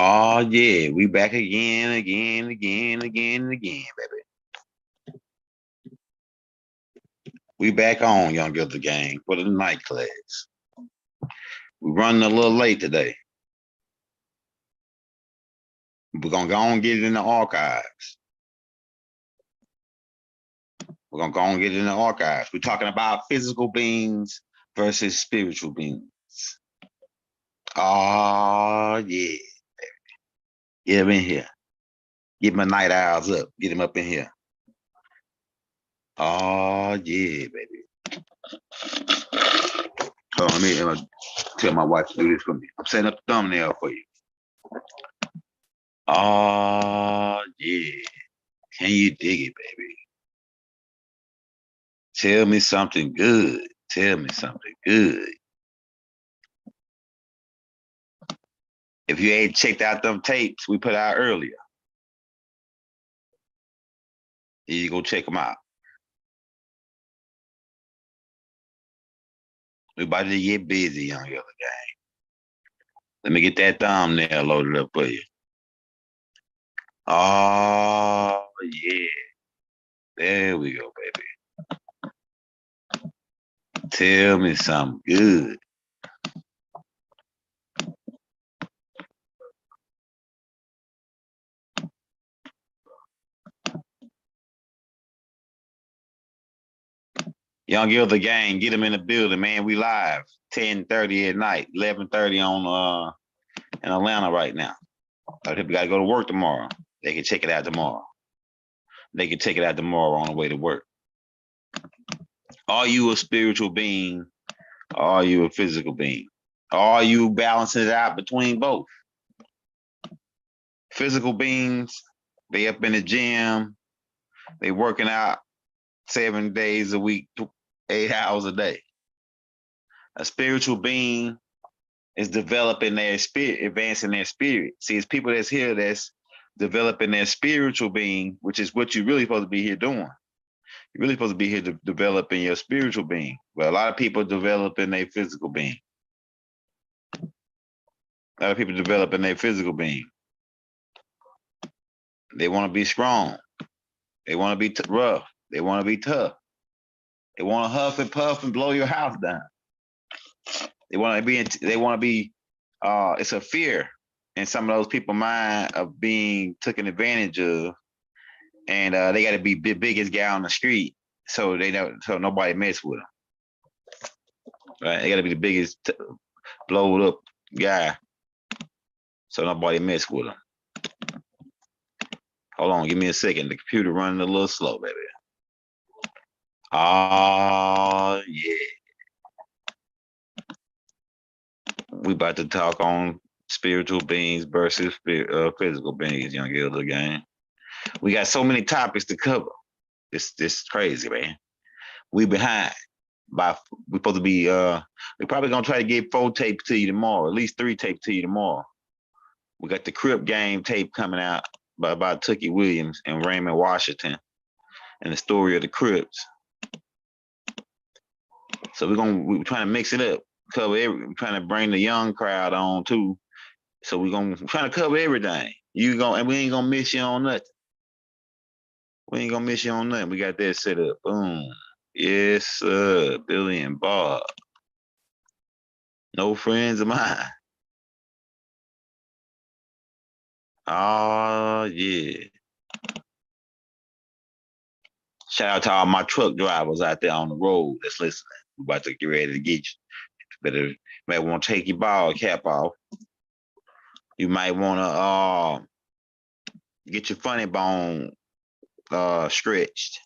Oh yeah, we back again, and again, baby. We back on Young Guilty Gang for the night class. We running a little late today. We're gonna go and get it in the archives. We're gonna go and get it in the archives. We're talking about physical beings versus spiritual beings. Oh yeah, get him in here. Get my night owls up. Get him up in here. Oh yeah, baby. Hold on, let me tell my wife to do this for me. I'm setting up the thumbnail for you. Oh yeah. Can you dig it, baby? Tell me something good. Tell me something good. If you ain't checked out them tapes we put out earlier, you go check them out. We about to get busy, Young Guilty Gang. Let me get that thumbnail loaded up for you. Oh yeah. There we go, baby. Tell me something good. Young Guilty Gang, get them in the building, man. We live 10:30 at night, 11:30 on in Atlanta right now. People got to go to work tomorrow. They can check it out tomorrow. They can check it out tomorrow on the way to work. Are you a spiritual being? Or are you a physical being? Are you balancing it out between both? Physical beings, they up in the gym, they working out 7 days a week, 8 hours a day. A spiritual being is developing their spirit, advancing their spirit. See, it's people that's here that's developing their spiritual being, which is what you're really supposed to be here doing. You're really supposed to be here to developing your spiritual being. But a lot of people developing their physical being. A lot of people developing their physical being. They want to be strong. They want to be rough. They want to be tough. They want to huff and puff and blow your house down. They want to be. They want to be. It's a fear in some of those people's mind of being taken advantage of, and they got to be the biggest guy on the street, so they don't. So nobody mess with them. Right? They got to be the biggest blowed up guy, so nobody mess with them. Hold on, give me a second. The computer running a little slow, baby. Oh yeah. We about to talk on spiritual beings versus physical beings, Young Guilty Gang. We got so many topics to cover. This crazy, man. We behind. We're supposed to be we're probably gonna try to get 4 tapes to you tomorrow, at least 3 tapes to you tomorrow. We got the Crip Game tape coming out about Tookie Williams and Raymond Washington and the story of the Crips. So we're trying to mix it up, we're trying to bring the young crowd on too. So we're trying to cover everything. And we ain't gonna miss you on nothing. We ain't gonna miss you on nothing. We got that set up. Boom. Yes, sir. Billy and Bob. No friends of mine. Oh yeah. Shout out to all my truck drivers out there on the road that's listening. We're about to get ready to get you. You might want to take your ball cap off. You might want to get your funny bone stretched.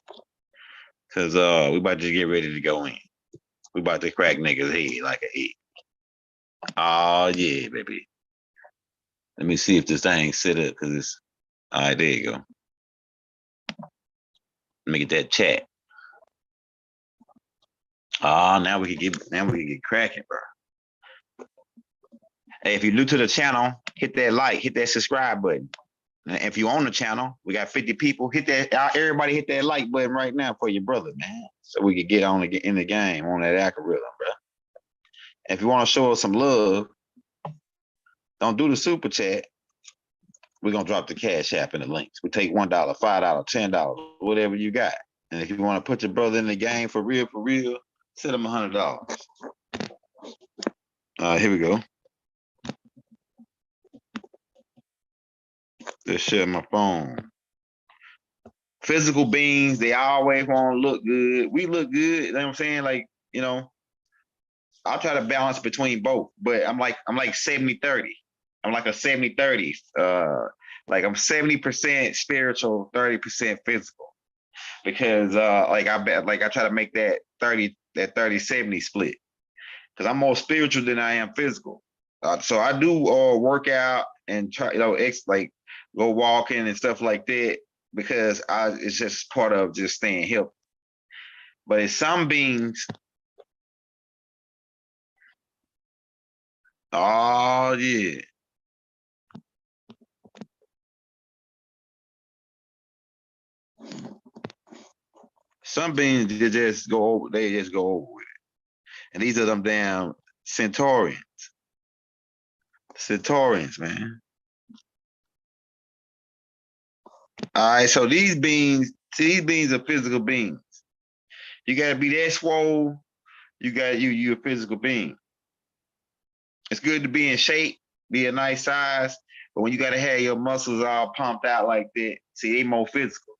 Cause we about to get ready to go in. We about to crack niggas' head like a egg. Oh yeah, baby. Let me see if this thing set up, cause it's all right. There you go. Let me get that chat. Oh, now we can get cracking, bro. Hey, if you're new to the channel, hit that like, hit that subscribe button. And if you own the channel, we got 50 people. Hit that. Everybody hit that like button right now for your brother, man, so we can get in the game on that algorithm, bro. If you want to show us some love, don't do the super chat. we're gonna drop the cash app in the links. We take $1, $5, $10, whatever you got. And if you want to put your brother in the game for real, send him $100. Here we go. Just share my phone. Physical beings, they always want to look good. We look good, you know what I'm saying? Like, you know, I'll try to balance between both, but I'm like 70-30. I'm like a 70-30. Like I'm 70% spiritual, 30% physical. Because like I try to make that 30-70 split. Because I'm more spiritual than I am physical. So I do work out and try, like go walking and stuff like that, because it's just part of just staying healthy. But in some beings, oh yeah. Some beings they just go over with it. And these are them damn centaurians. Centaurians, man. All right, so these beings are physical beings. You gotta be that swole. You a physical being. It's good to be in shape, be a nice size, but when you gotta have your muscles all pumped out like that, see, they more physical.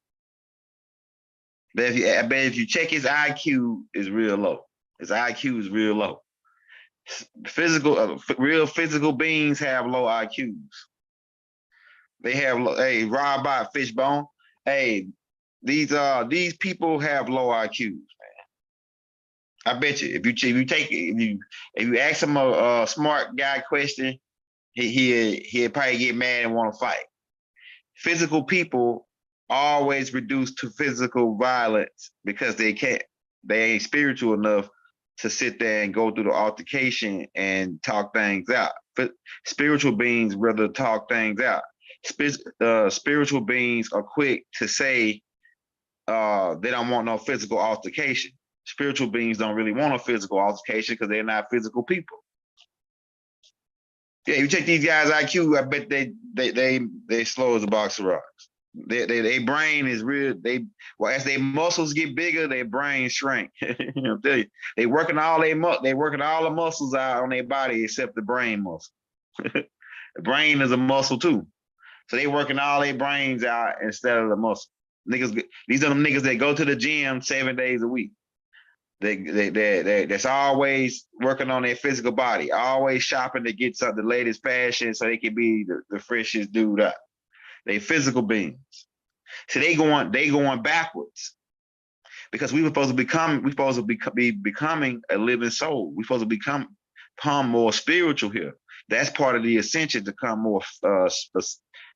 But if you check his IQ, is real low. His IQ is real low. Real physical beings have low IQs. They have, hey, Rob by Fishbone. Hey, these people have low IQs, man. I bet you if you ask him a smart guy question, he'll probably get mad and want to fight. Physical people always reduce to physical violence because they ain't spiritual enough to sit there and go through the altercation and talk things out. But spiritual beings rather talk things out. Spiritual beings are quick to say they don't want no physical altercation. Spiritual beings don't really want a physical altercation because they're not physical people. Yeah, you check these guys' IQ, I bet they slow as a box of rocks. Their brain is real. As their muscles get bigger, their brain shrink. You know, they working all the muscles out on their body except the brain muscle. The brain is a muscle too. So they working all their brains out instead of the muscle. Niggas, these are them niggas that go to the gym 7 days a week. That's always working on their physical body, always shopping to get the latest fashion so they can be the freshest dude up. They physical beings. So they going backwards. Because we supposed to be becoming a living soul. We supposed to become more spiritual here. That's part of the ascension, to become more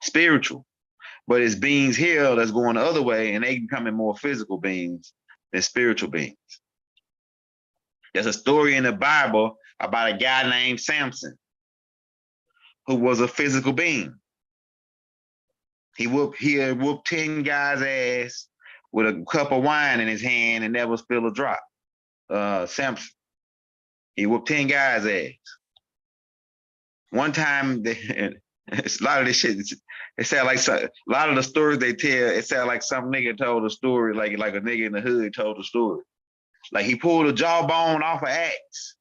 spiritual. But it's beings here that's going the other way, and they becoming more physical beings than spiritual beings. There's a story in the Bible about a guy named Sampson, who was a physical being. He whooped 10 guys' ass with a cup of wine in his hand and never spilled a drop. Sampson. He whooped 10 guys' ass. One time, it's a lot of this shit. It sound like a lot of the stories they tell. It sound like some nigga told a story, like a nigga in the hood told a story. Like he pulled a jawbone off an axe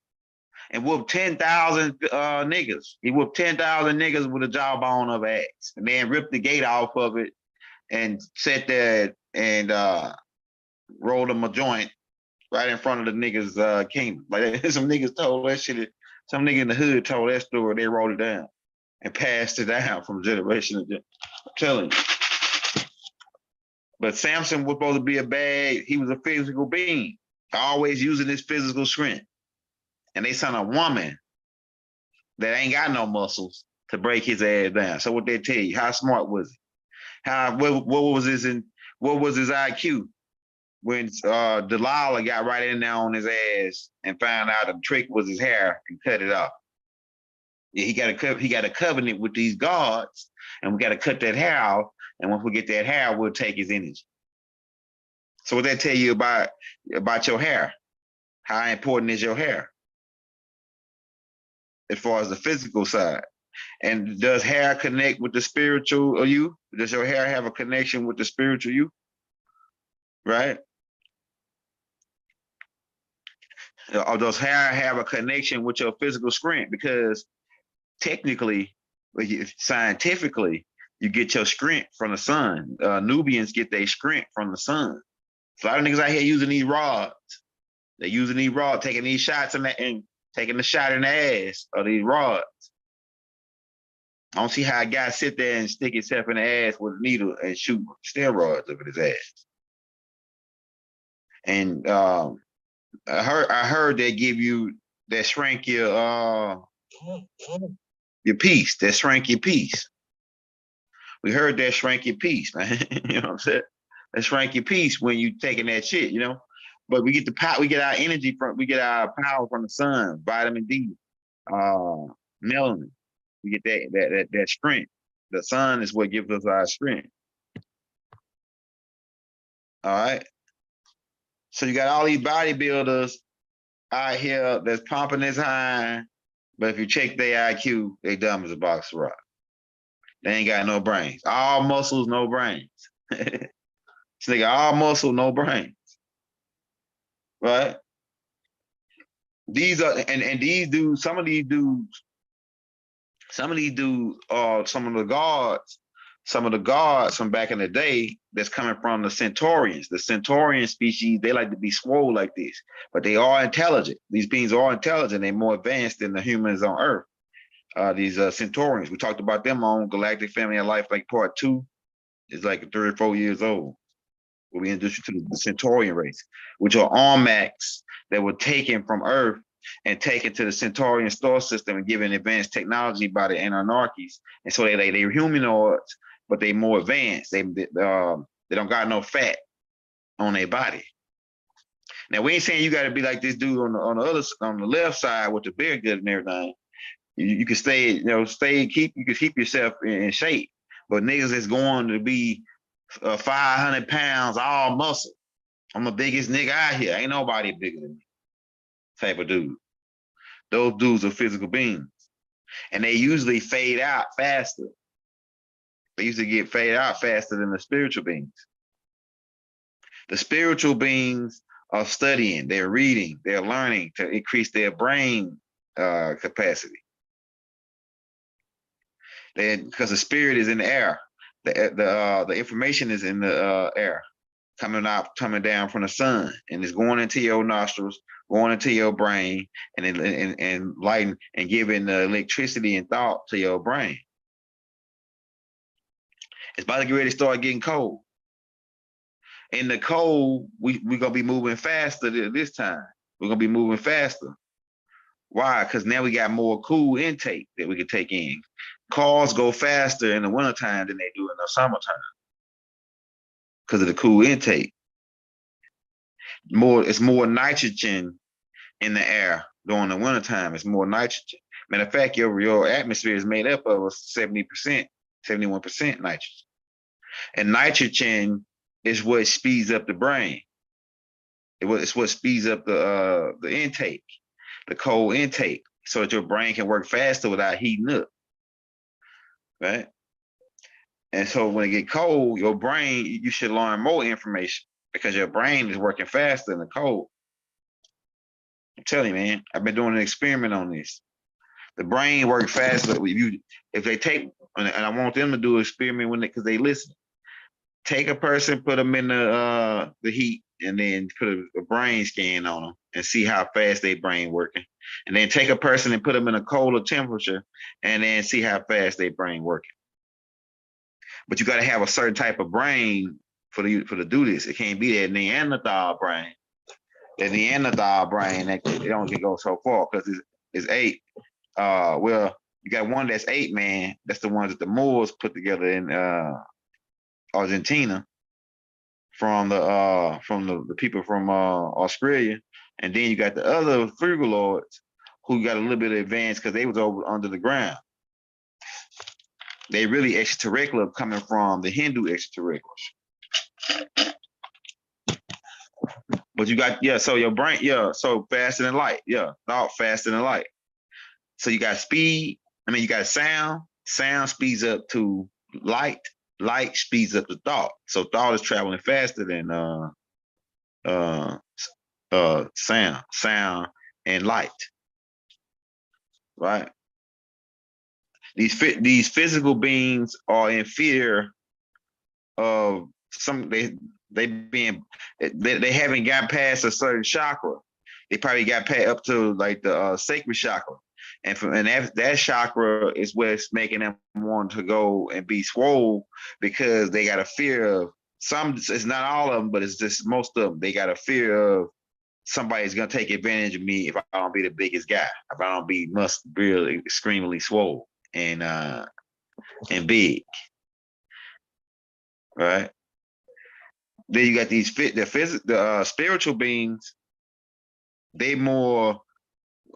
and whooped 10,000 niggas. He whooped 10,000 niggas with a jawbone of an axe, and then ripped the gate off of it and sat there and rolled them a joint right in front of the niggas' kingdom. Like some niggas told that shit. Some nigga in the hood told that story. They wrote it down and passed it down from generation to generation. I'm telling you. But Sampson was supposed to be he was a physical being, always using his physical strength. And they sent a woman that ain't got no muscles to break his ass down. So what they tell you? How smart was he? What was his IQ? When Delilah got right in there on his ass and found out the trick was his hair and cut it off. Yeah, he got a covenant with these gods, and we got to cut that hair off. And once we get that hair, we'll take his energy. So what that tell you about your hair? How important is your hair? As far as the physical side, And does hair connect with the spiritual you? Does your hair have a connection with the spiritual you? Right? Or does hair have a connection with your physical strength? Because technically, scientifically, you get your strength from the sun. Nubians get their strength from the sun. So a lot of niggas out here using these rods. They're using these rods, taking these shots and taking the shot in the ass of these rods. I don't see how a guy sit there and stick himself in the ass with a needle and shoot steroids over his ass. And I heard they give you that shrink your piece, that shrink your piece. We heard that shrink your piece, man. You know what I'm saying? That shrink your piece when you taking that shit, you know. But we get the power, we get our energy from, we get our power from the sun, vitamin D, melanin. We get that strength. The sun is what gives us our strength. All right. So you got all these bodybuilders out here that's pumping this high, but if you check their IQ, they dumb as a box of rock. They ain't got no brains. All muscles, no brains. This nigga, all muscle, no brains. Right? These are and these dudes, some of these dudes are some of the guards from back in the day that's coming from the Centaurians. The Centaurian species, they like to be swole like this, but they are intelligent. These beings are intelligent. They're more advanced than the humans on Earth. These Centaurians, we talked about them on Galactic Family of Life, like part 2. It's like 3 or 4 years old. Where we introduced you to the Centaurian race, which are Armacs that were taken from Earth and taken to the Centaurian star system and given advanced technology by the Anunnakis. And so they're humanoids, but they more advanced. They don't got no fat on their body. Now we ain't saying you got to be like this dude on the left side with the beard good and everything. You can stay, you can keep yourself in shape. But niggas is going to be 500 pounds, all muscle. I'm the biggest nigga out here. Ain't nobody bigger than me. Type of dude. Those dudes are physical beings. And they usually fade out faster. They usually get faded out faster than the spiritual beings. The spiritual beings are studying, they're reading, they're learning to increase their brain capacity. Because the spirit is in the air. The information is in the air, coming down from the sun, and it's going into your nostrils, going into your brain, and lighting and giving the electricity and thought to your brain. It's about to get ready to start getting cold. In the cold, we're gonna be moving faster this time. We're gonna be moving faster. Why? Because now we got more cool intake that we can take in. Cars go faster in the wintertime than they do in the summertime because of the cool intake. It's more nitrogen in the air during the wintertime. It's more nitrogen. Matter of fact, your atmosphere is made up of 70%, 71% nitrogen. And nitrogen is what speeds up the brain. It's what speeds up the intake, the cold intake, so that your brain can work faster without heating up. Right? And so when it get cold, your brain, you should learn more information because your brain is working faster in the cold. I'm telling you, man, I've been doing an experiment on this. The brain works faster if they take, and I want them to do an experiment when because they listen. Take a person, put them in the heat, and then put a brain scan on them and see how fast their brain working. And then take a person and put them in a colder temperature and then see how fast their brain working. But you got to have a certain type of brain for to do this. It can't be that Neanderthal brain. That Neanderthal brain, it only can go so far because it's 8. Well, you got one that's 8, man. That's the ones that the Moors put together in Argentina from the people from Australia, and then you got the other Frugaloids who got a little bit of advance because they was over under the ground. They really extraterrestrial coming from the Hindu extraterrestrials. But you got, so your brain, so faster than light, thought faster than light. So you got speed, I mean, you got sound. Sound speeds up to light. Light speeds up to thought. So thought is traveling faster than uh sound. Sound and light. Right. These physical beings are in fear of some they haven't got past a certain chakra. They probably got past up to like the sacred chakra, and that chakra is what's making them want to go and be swole because they got a fear of some. It's not all of them, but it's just most of them. They got a fear of somebody's gonna take advantage of me if I don't be the biggest guy, if I don't be really extremely swole and big, right? Then you got the spiritual beings. They more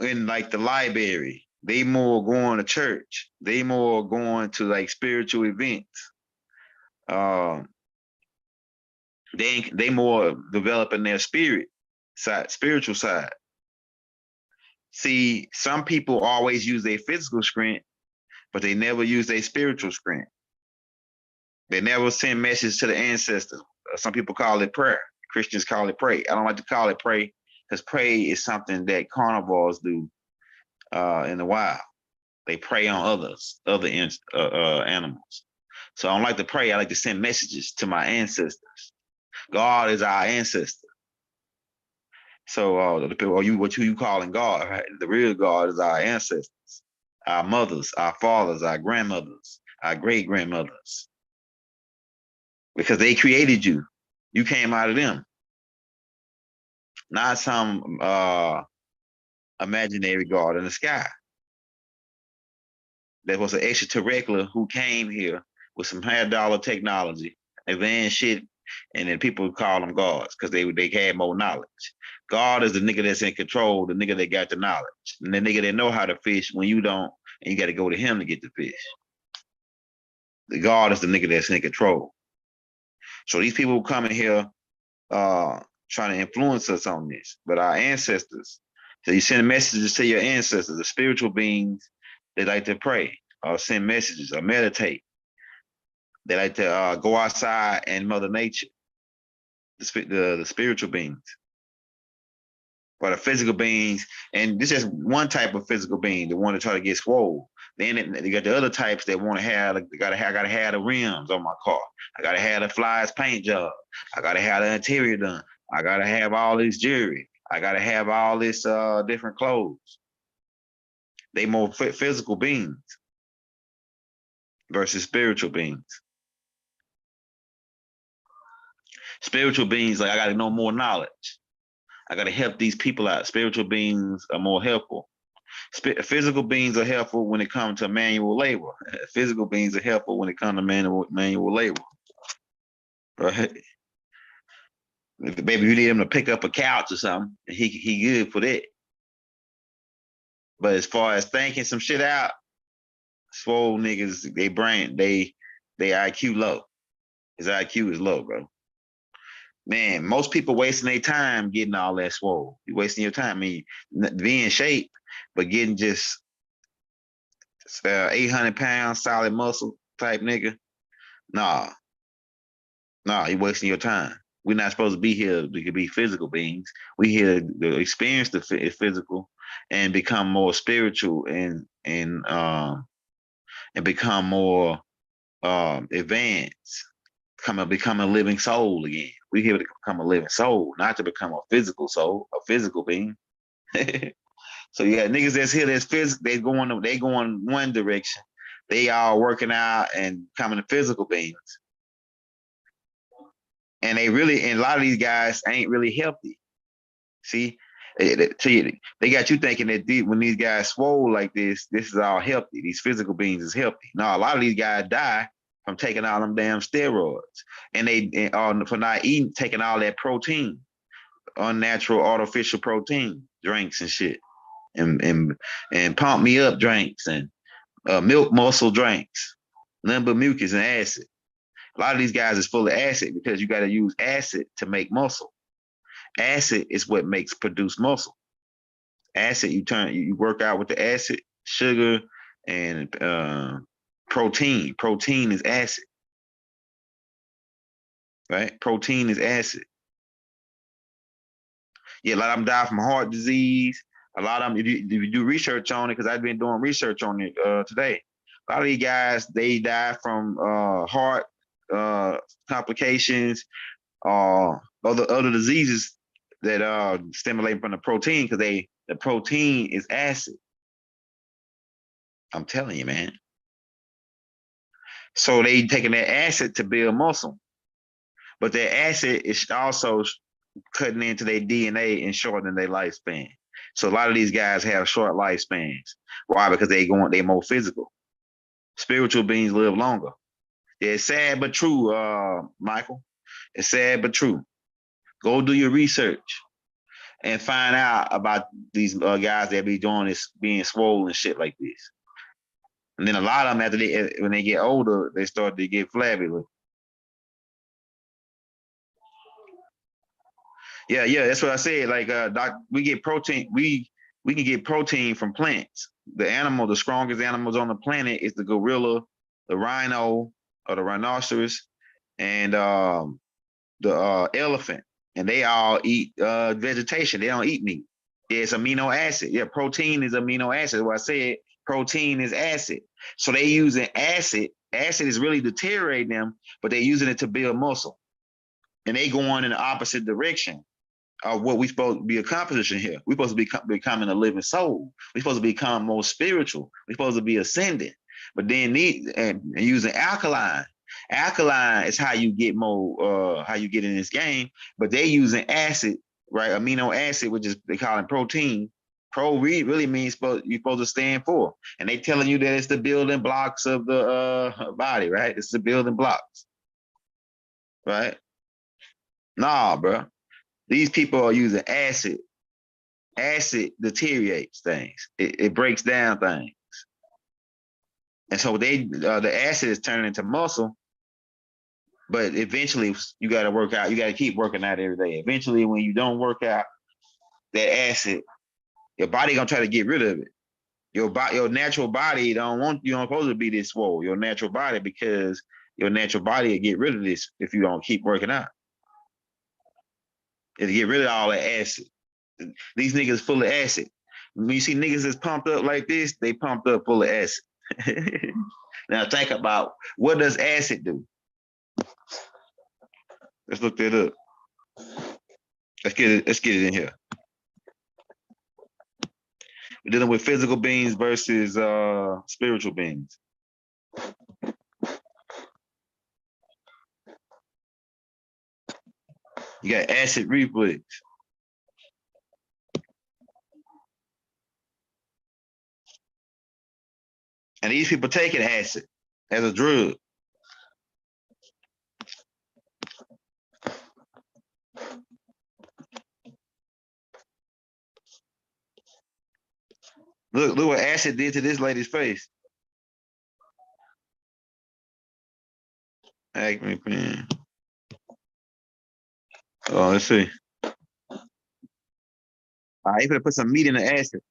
in like the library. They more going to church. They more going to like spiritual events. Um, they more developing their spiritual side. See, some people always use their physical strength, but they never use their spiritual strength. They never send messages to the ancestors. Some people call it prayer. Christians call it pray. I don't like to call it pray because pray is something that carnivores do in the wild. They prey on other animals. So I don't like to pray. I like to send messages to my ancestors. God is our ancestor. So the people, what you calling God? Right? The real God is our ancestors, our mothers, our fathers, our grandmothers, our great grandmothers, because they created you. You came out of them, not some imaginary God in the sky. There was an extraterrestrial who came here with some $100 technology, advanced shit, and then people call them gods because they had more knowledge. God is the nigga that's in control, the nigga that got the knowledge, and the nigga that know how to fish when you don't, and you got to go to him to get the fish. The God is the nigga that's in control. So these people coming here trying to influence us on this, but our ancestors. So you send messages to your ancestors, the spiritual beings. They like to pray or send messages or meditate. They like to go outside and Mother Nature, the spiritual beings. Or the physical beings, and this is one type of physical being, the one that try to get swole. Then you got the other types that want to have, like, I gotta have the rims on my car. I gotta have the flies paint job. I gotta have the interior done. I gotta have all this jewelry. I gotta have all this different clothes. They more physical beings versus spiritual beings. Spiritual beings, like, I gotta know more knowledge. I gotta help these people out. Spiritual beings are more helpful. Physical beings are helpful when it comes to manual labor. Physical beings are helpful when it comes to manual labor. Right? Maybe you need him to pick up a couch or something, he good for that. But as far as thinking some shit out, swole niggas, they brain, they IQ low. His IQ is low, bro. Man, most people wasting their time getting all that swole. You wasting your time. I mean, be in shape, but getting just 800 pounds solid muscle type nigga. Nah, you wasting your time. We're not supposed to be here to be physical beings. We here to experience the physical and become more spiritual and become more advanced. Become a living soul again. We're here to become a living soul, not to become a physical soul, a physical being. So you got niggas that's here that's physical. They going one direction. They all working out and becoming physical beings. And a lot of these guys ain't really healthy. See, they got you thinking that when these guys swole like this is all healthy. These physical beings is healthy. No, a lot of these guys die from taking all them damn steroids, and for not eating, taking all that protein, unnatural, artificial protein drinks and shit, and pump me up drinks and milk muscle drinks, nothing but mucus and acid. A lot of these guys is full of acid because you got to use acid to make muscle. Acid is what produce muscle. Acid, you work out with the acid, sugar, and protein. Protein is acid, right? Protein is acid. Yeah, a lot of them die from heart disease. A lot of them, if you do research on it, because I've been doing research on it today. A lot of these guys, they die from heart complications, other diseases that stimulate from the protein because the protein is acid. I'm telling you, man. So they taking that acid to build muscle, but that acid is also cutting into their DNA and shortening their lifespan. So a lot of these guys have short lifespans. Why? Because they more physical. Spiritual beings live longer. Yeah, it's sad but true, Michael. It's sad but true. Go do your research and find out about these guys that be doing this, being swollen and shit like this. And then a lot of them, when they get older, they start to get flabby. Yeah, yeah, that's what I said. Like, we get protein. We can get protein from plants. The strongest animals on the planet is the gorilla, the rhino, or the rhinoceros, and the elephant. And they all eat vegetation. They don't eat meat. Yeah, it's amino acid. Yeah, protein is amino acid. What I said, protein is acid. So they using acid. Acid is really deteriorating them, but they're using it to build muscle. And they going in the opposite direction of what we supposed to be accomplishing here. We're supposed to be becoming a living soul. We're supposed to become more spiritual. We're supposed to be ascending. But then and using alkaline. Alkaline is how you get more, how you get in this game. But they using acid, right? Amino acid, which is they call it protein. Pro really means you're supposed to stand for. And they telling you that it's the building blocks of the body, right? It's the building blocks, right? Nah, bro. These people are using acid. Acid deteriorates things. It breaks down things. And so the acid is turning into muscle, but eventually you got to work out. You got to keep working out every day. Eventually, when you don't work out, that acid, your body gonna try to get rid of it. Your natural body you don't supposed to be this swole. Your natural body, because your natural body will get rid of this if you don't keep working out. It'll get rid of all that acid. These niggas full of acid. When you see niggas that's pumped up like this, they pumped up full of acid. Now think about, what does acid do? Let's look that up. Let's get it in here. We're dealing with physical beings versus spiritual beings. You got acid reflux. And these people taking acid as a drug. Look what acid did to this lady's face. Acne pain. Oh, let's see. All right, you gonna put some meat in the acid.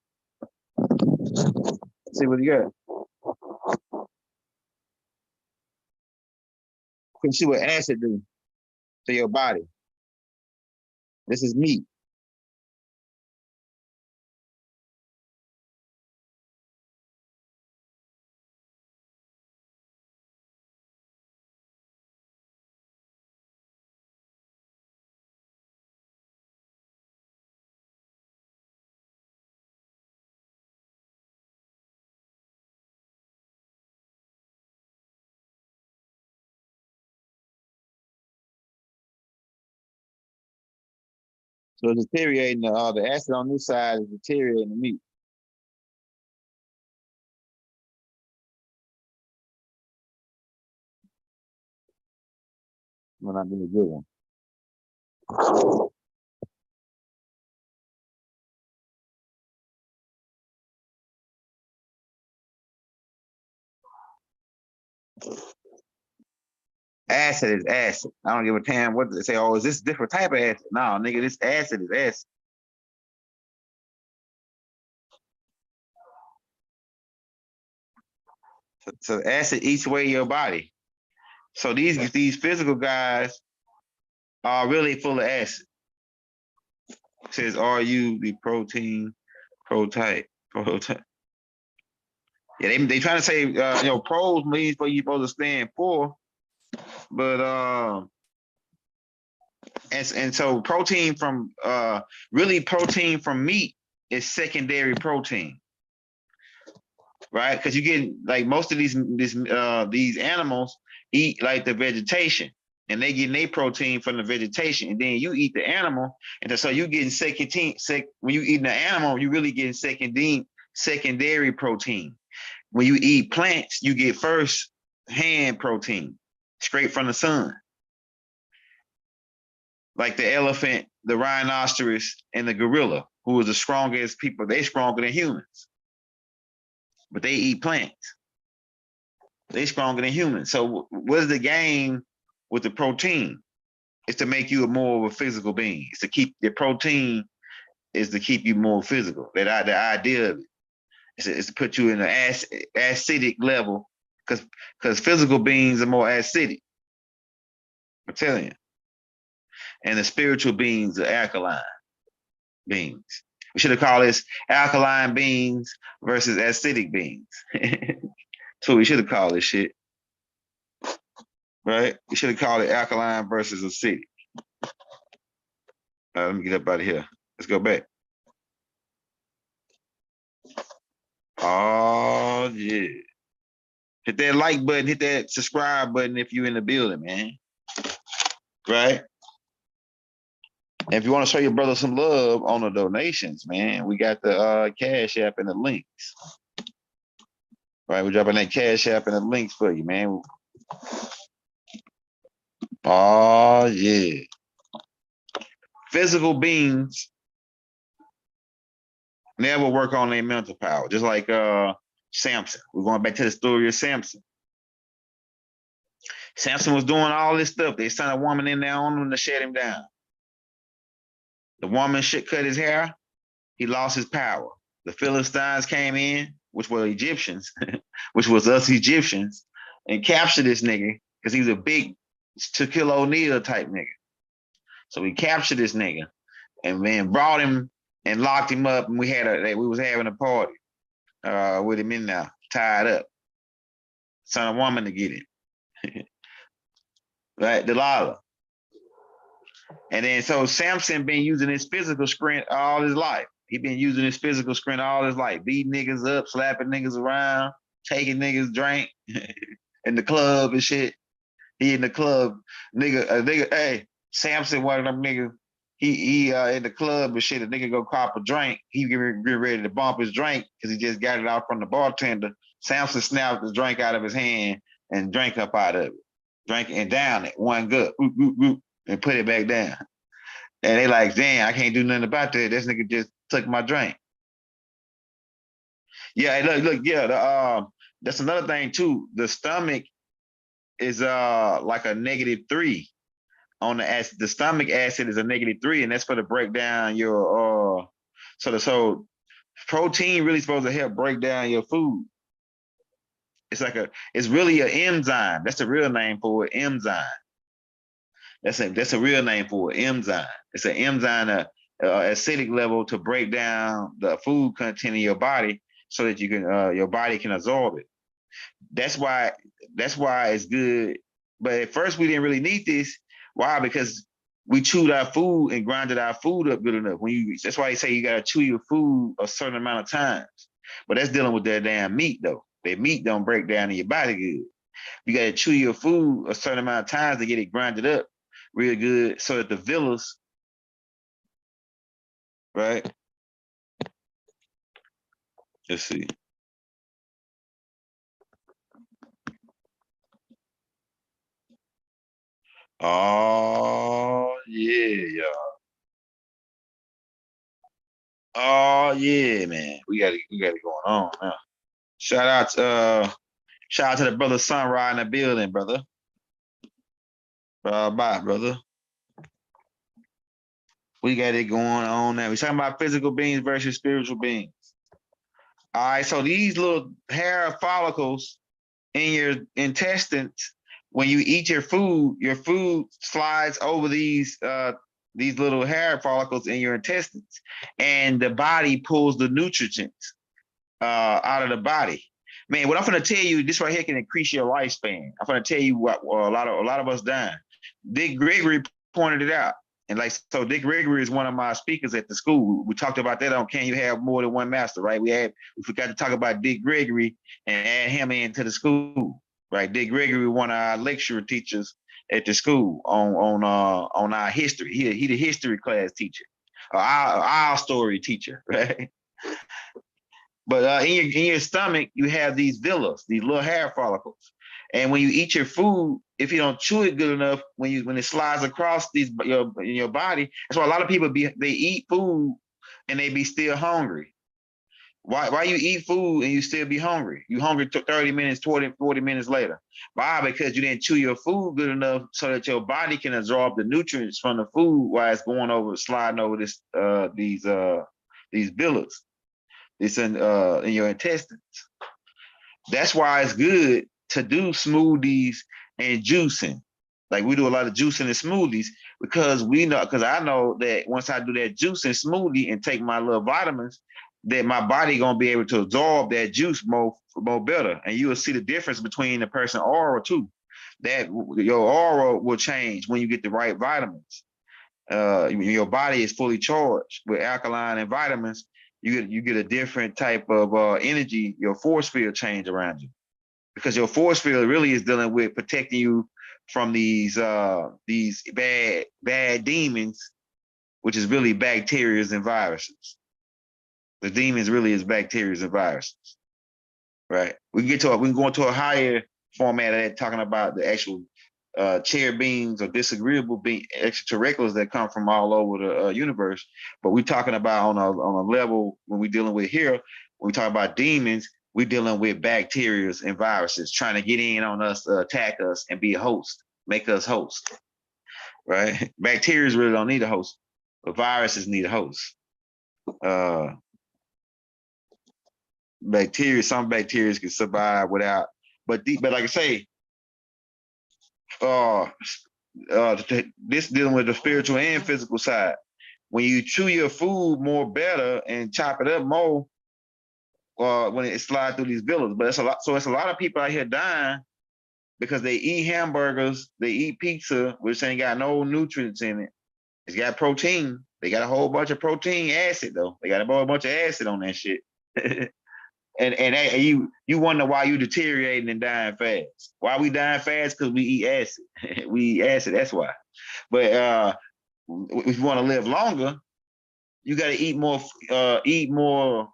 Let's see what you got. Can see what acid do to your body. This is meat. So it's deteriorating the acid on this side is deteriorating the meat. Will not be a good one. Acid is acid. I don't give a damn what they say. Oh, is this a different type of acid? No, nigga, this acid is acid. So acid eats away your body. So these physical guys are really full of acid. It says, are you the prototype? Yeah, they trying to say pros means what you supposed to stand for, but and so protein from really protein from meat is secondary protein, right? Because you get like most of these animals eat like the vegetation, and they get their protein from the vegetation, and then you eat the animal, and so you getting when you eating the animal, you really getting secondary protein. When you eat plants, you get first hand protein straight from the sun. Like the elephant, the rhinoceros, and the gorilla, who is the strongest people. They stronger than humans, but they eat plants. They stronger than humans. So what is the game with the protein? It's to make you more of a physical being. It's to keep the protein is to keep you more physical. The idea of it is to put you in an acidic level, because physical beings are more acidic. I'm telling you. And the spiritual beings are alkaline beings. We should have called this alkaline beings versus acidic beings. So we should have called this shit. Right? We should have called it alkaline versus acidic. Let me get up out of here. Let's go back. Oh, yeah. Hit that like button, hit that subscribe button if you're in the building, man. Right? And if you want to show your brother some love on the donations, man, we got the Cash App and the links. Right, we're dropping that Cash App and the links for you, man. Oh, yeah. Physical beings never work on their mental power, just like Sampson. We're going back to the story of Sampson. Sampson was doing all this stuff. They sent a woman in there on him to shut him down. The woman should cut his hair. He lost his power. The Philistines came in, which were Egyptians, which was us Egyptians, and captured this nigga because he was a big Shaquille O'Neal type nigga. So we captured this nigga and then brought him and locked him up, and we was having a party with him in there, tied up. Sent a woman to get him. Right, Delilah. And then so Sampson been using his physical strength all his life. He been using his physical strength all his life, beating niggas up, slapping niggas around, taking niggas drink in the club and shit. He in the club, nigga, hey, Sampson, one of them niggas, he in the club and shit, a nigga go cop a drink. He get ready to bump his drink because he just got it out from the bartender. Sampson snapped the drink out of his hand and drank up out of it. Drank and down it, one good, and put it back down. And they like, damn, I can't do nothing about that. This nigga just took my drink. Yeah, look, yeah, that's another thing too. The stomach is like a -3 on the acid. The stomach acid is a -3, and that's for to break down your so protein really supposed to help break down your food. It's really an enzyme. That's the real name for it, enzyme. That's a real name for it, enzyme. It's an enzyme acidic level to break down the food content in your body so that you can your body can absorb it. That's why it's good. But at first we didn't really need this. Why? Because we chewed our food and grinded our food up good enough. That's why they say you gotta chew your food a certain amount of times. But that's dealing with that damn meat though. That meat don't break down in your body good. You gotta chew your food a certain amount of times to get it grinded up real good so that the villas, right? Let's see. Oh yeah, y'all. Oh yeah, man. We got it going on now. Shout out to the brother Sunrise in the building, brother. Bye, brother. We got it going on now. We're talking about physical beings versus spiritual beings. All right, so these little hair follicles in your intestines, when you eat your food slides over these little hair follicles in your intestines, and the body pulls the nutrients out of the body. Man, what I'm gonna tell you, this right here can increase your lifespan. I'm gonna tell you what a lot of us dying. Dick Gregory pointed it out. And like, so Dick Gregory is one of my speakers at the school. We talked about that on Can You Have More Than One Master, right? We forgot to talk about Dick Gregory and add him into the school, right? Dick Gregory, one of our lecturer teachers at the school on our history. He the history class teacher, our story teacher, right? But in your stomach, you have these villas, these little hair follicles. And when you eat your food, if you don't chew it good enough, when it slides across in your body, that's why a lot of people they eat food and they be still hungry. Why you eat food and you still be hungry? You hungry 30 minutes, 40 minutes later. Why? Because you didn't chew your food good enough so that your body can absorb the nutrients from the food while it's going over, sliding over these villas. It's in your intestines. That's why it's good to do smoothies and juicing. Like we do a lot of juicing and smoothies because I know that once I do that juicing smoothie and take my little vitamins, that my body gonna be able to absorb that juice more better. And you will see the difference between the person aura too. That your aura will change when you get the right vitamins. Your body is fully charged with alkaline and vitamins. You get a different type of energy. Your force field change around you, because your force field really is dealing with protecting you from these bad demons, which is really bacteria and viruses. The demons really is bacteria and viruses, right? We can go into a higher format of that, talking about the actual chair beings or disagreeable being extraterrestrials that come from all over the universe. But we're talking about on a level when we're dealing with here, when we talk about demons, we're dealing with bacteria and viruses trying to get in on us, attack us, and be a host, make us host, right? Bacteria really don't need a host, but viruses need a host. Some bacteria can survive without, but like I say, this dealing with the spiritual and physical side. When you chew your food more better and chop it up more, when it slides through these villas. But it's a lot. So it's a lot of people out here dying because they eat hamburgers, they eat pizza, which ain't got no nutrients in it. It's got protein. They got a whole bunch of protein acid though. They got a whole bunch of acid on that shit. and you wonder why you deteriorating and dying fast. Why we dying fast? Because we eat acid. We eat acid. That's why. But if you want to live longer, you got to eat more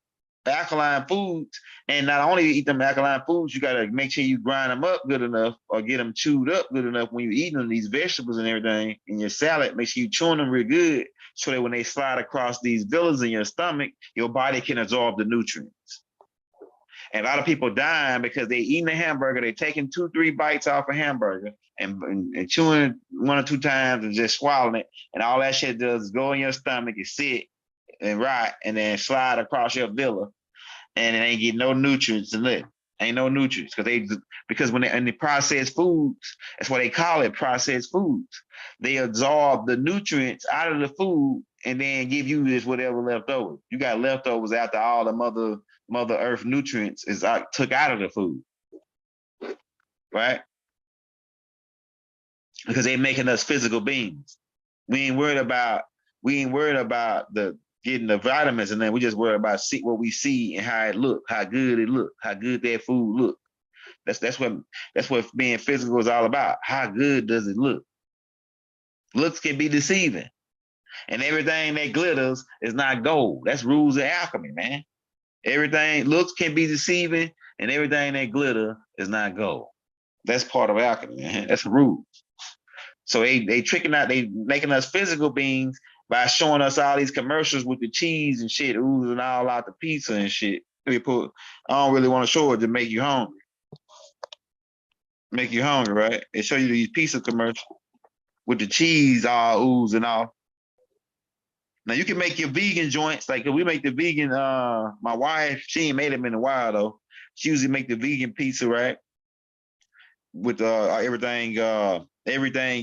alkaline foods. And not only eat them alkaline foods, you got to make sure you grind them up good enough or get them chewed up good enough when you're eating them, these vegetables and everything in your salad. Make sure you chewing them real good so that when they slide across these villas in your stomach, your body can absorb the nutrients. And a lot of people dying because they eating a hamburger, they taking 2-3 bites off a hamburger and chewing 1 or 2 times and just swallowing it. And all that shit does is go in your stomach and sit and rot and then slide across your villa. And it ain't getting no nutrients in it. Ain't no nutrients because when they process foods, that's why they call it processed foods. They absorb the nutrients out of the food and then give you this whatever left over. You got leftovers after all the Mother Earth nutrients is took out of the food, right? Because they making us physical beings. We ain't worried about the getting the vitamins, and then we just worry about what we see and how it look, how good it look, how good that food look. That's what being physical is all about. How good does it look? Looks can be deceiving, and everything that glitters is not gold. That's rules of alchemy, man. Everything looks can be deceiving, and everything that glitter is not gold. That's part of alchemy, man. That's a rule. So they tricking out, they making us physical beings by showing us all these commercials with the cheese and shit oozing all out the pizza and shit. I don't really want to show it to make you hungry. Make you hungry, right? They show you these pizza commercials with the cheese all oozing off. Now you can make your vegan joints, like we make the vegan, my wife, she ain't made them in a while though. She usually make the vegan pizza, right? with everything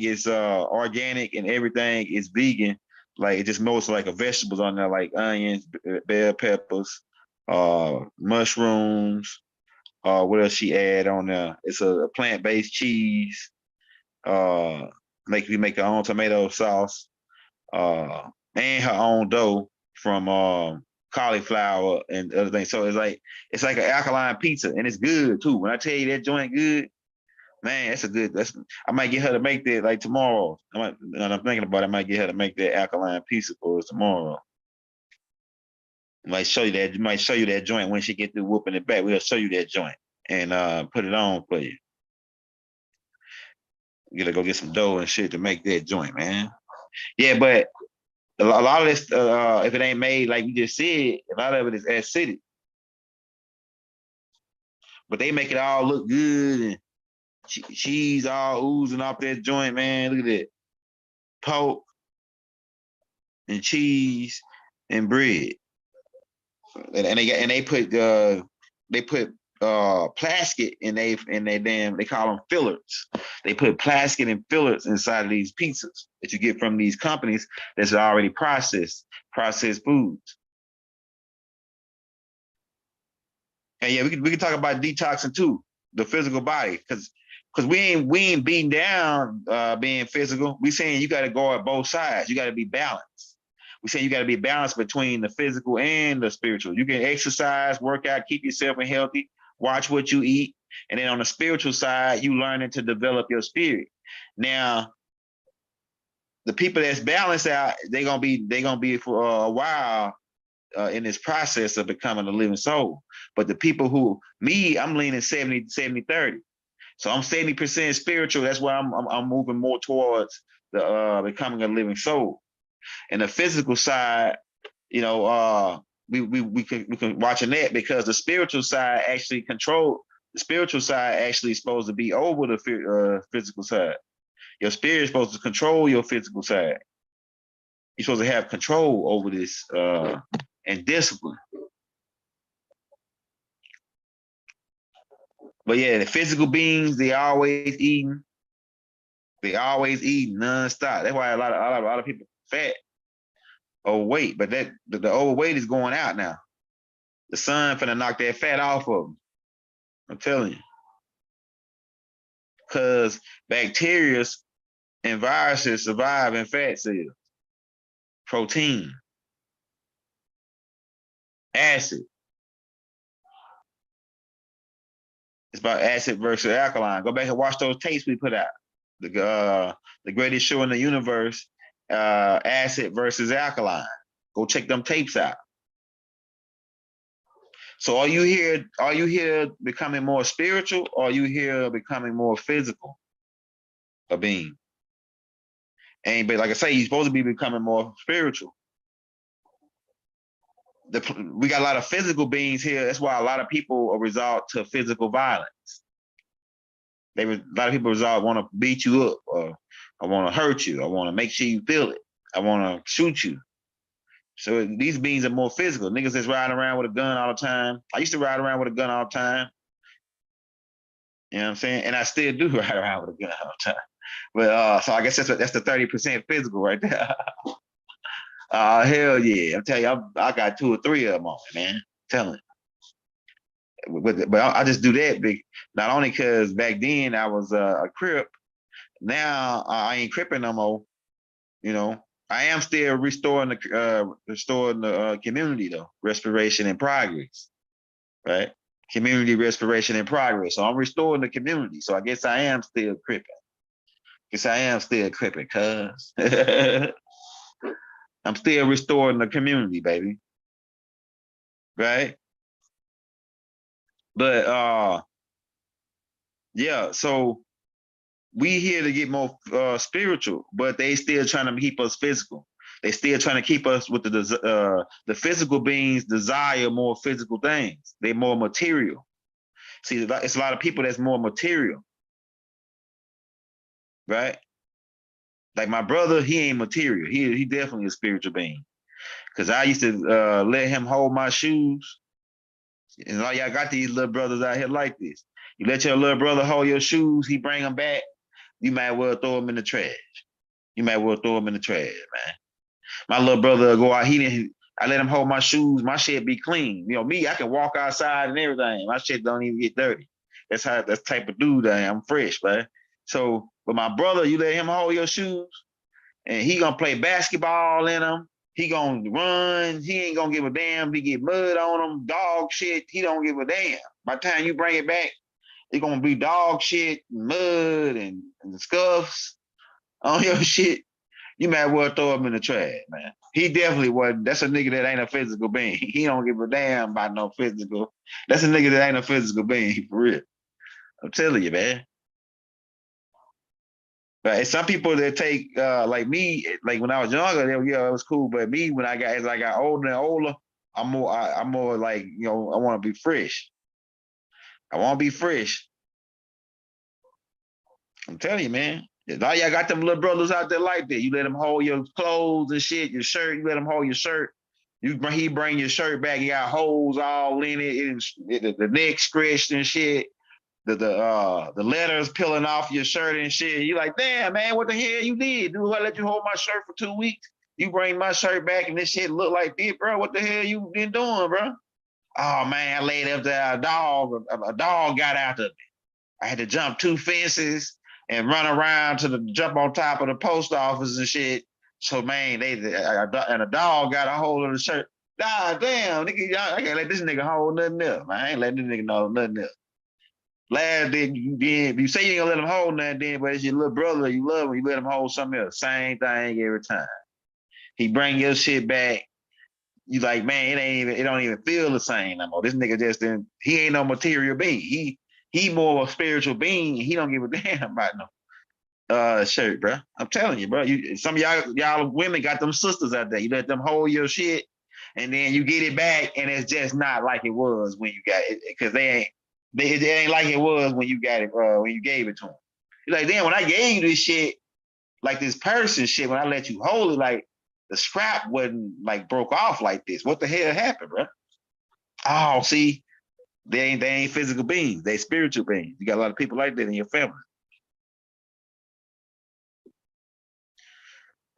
is organic and everything is vegan. Like it just most like a vegetables on there, like onions, bell peppers, mushrooms. What else she add on there? It's a plant-based cheese. Uh, we make our own tomato sauce. Uh, and her own dough from cauliflower and other things. So it's like an alkaline pizza, and it's good too. When I tell you that joint good, man, that's a good. I might get her to make that like tomorrow. And I'm thinking about it, I might get her to make that alkaline pizza for us tomorrow. I might show you that. Might show you that joint when she get through whooping it back. We'll show you that joint and put it on for you. You gotta go get some dough and shit to make that joint, man. Yeah, but a lot of this, if it ain't made like you just said, a lot of it is acidic. But they make it all look good and cheese all oozing off that joint, man. Look at that. Pork and cheese and bread. And they put plastic in they damn, they call them fillers. They put plastic and fillers inside of these pizzas that you get from these companies that's already processed foods. And yeah, we can talk about detoxing too, the physical body, because we ain't beating down being physical. We saying you got to go at both sides. You got to be balanced. We saying you got to be balanced between the physical and the spiritual. You can exercise, work out, keep yourself healthy, watch what you eat, and then on the spiritual side, you learning to develop your spirit. Now, the people that's balanced out, they're gonna be for a while in this process of becoming a living soul. But the people I'm leaning 70-30. So I'm 70% spiritual. That's why I'm moving more towards the becoming a living soul. And the physical side, we can watching that because the spiritual side actually is supposed to be over the physical side. Your spirit is supposed to control your physical side. You're supposed to have control over this and discipline. But yeah, the physical beings, they always eating. They always eating nonstop. That's why a lot of people fat, overweight. But the overweight is going out now. The sun finna knock that fat off of them. I'm telling you. Because bacteria and viruses survive in fat cells. Protein, acid. It's about acid versus alkaline. Go back and watch those tapes we put out. The greatest show in the universe, acid versus alkaline. Go check them tapes out. So are you here becoming more spiritual, or are you here becoming more physical? A being. But like I say, you're supposed to be becoming more spiritual. We got a lot of physical beings here. That's why a lot of people resort to physical violence. A lot of people want to beat you up, or I want to hurt you. I want to make sure you feel it. I want to shoot you. So these beings are more physical. Niggas that's riding around with a gun all the time. I used to ride around with a gun all the time. You know what I'm saying? And I still do ride around with a gun all the time. But so I guess that's the 30% physical right there. Hell yeah! I'm telling you, I got 2 or 3 of them on me, man. I'm telling you. But I just do that not only because back then I was a Crip. Now I ain't cripping no more. You know, I am still restoring the community though, restoration and progress, right? Community restoration and progress. So I'm restoring the community. So I guess I am still cripping. Guess I am still cripping, cuz. I'm still restoring the community, baby. Right? But yeah, so we here to get more spiritual, but they still trying to keep us physical. They still trying to keep us with the physical beings desire more physical things. They're more material. See, it's a lot of people that's more material, right? Like my brother, he ain't material. He definitely a spiritual being. Cause I used to let him hold my shoes. And all y'all got these little brothers out here like this. You let your little brother hold your shoes, he bring them back, you might well throw them in the trash. You might well throw them in the trash, man. My little brother will go out, I let him hold my shoes, my shit be clean. You know, me, I can walk outside and everything. My shit don't even get dirty. That's the type of dude I am. I'm fresh, man. So, but my brother, you let him hold your shoes, and he gonna play basketball in them. He gonna run. He ain't gonna give a damn if he get mud on him, dog shit. He don't give a damn. By the time you bring it back, it's gonna be dog shit, mud, and scuffs on your shit. You might well throw him in the trash, man. He definitely wasn't. That's a nigga that ain't a physical being. He don't give a damn about no physical. That's a nigga that ain't a physical being, for real. I'm telling you, man. But some people that take like me, like when I was younger, yeah, it was cool. But me, when as I got older and older, I'm more like, you know, I want to be fresh. I want to be fresh. I'm telling you, man. All y'all got them little brothers out there like that. You let them hold your clothes and shit, your shirt. You let them hold your shirt. He bring your shirt back. You got holes all in it. The neck scratched and shit. The letters peeling off your shirt and shit. You like, damn, man, what the hell you did? Dude, I let you hold my shirt for 2 weeks. You bring my shirt back and this shit look like this, bro. What the hell you been doing, bro? Oh man, I laid up there. A dog got after me. I had to jump 2 fences and run around jump on top of the post office and shit. So man, and a dog got a hold of the shirt. God damn, nigga, I can't let this nigga hold nothing else. Man, I ain't letting this nigga know nothing else. Last then you say you ain't gonna let him hold nothing, then, but it's your little brother, you love him, you let him hold something else. Same thing every time. He bring your shit back. You like, man, it don't even feel the same no more. This nigga he ain't no material being. He more of a spiritual being. He don't give a damn about no shirt, bro. I'm telling you, bro. Some of y'all women got them sisters out there. You let them hold your shit, and then you get it back, and it's just not like it was when you got it, because it ain't like it was when you got it, when you gave it to them. You're like, damn, when I gave you this shit, like this person shit, when I let you hold it, like the scrap wasn't like broke off like this. What the hell happened, bro? Oh, see, they ain't physical beings. They spiritual beings. You got a lot of people like that in your family.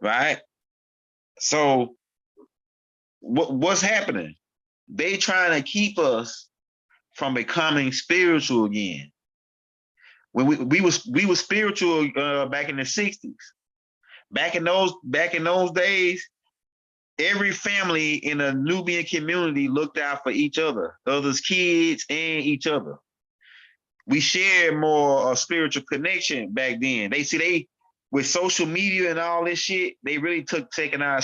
Right? So what's happening? They trying to keep us from becoming spiritual again. When we was spiritual back in the 60s. Back in those days, every family in a Nubian community looked out for each other's kids and each other. We shared more spiritual connection back then. They with social media and all this shit, they really taking our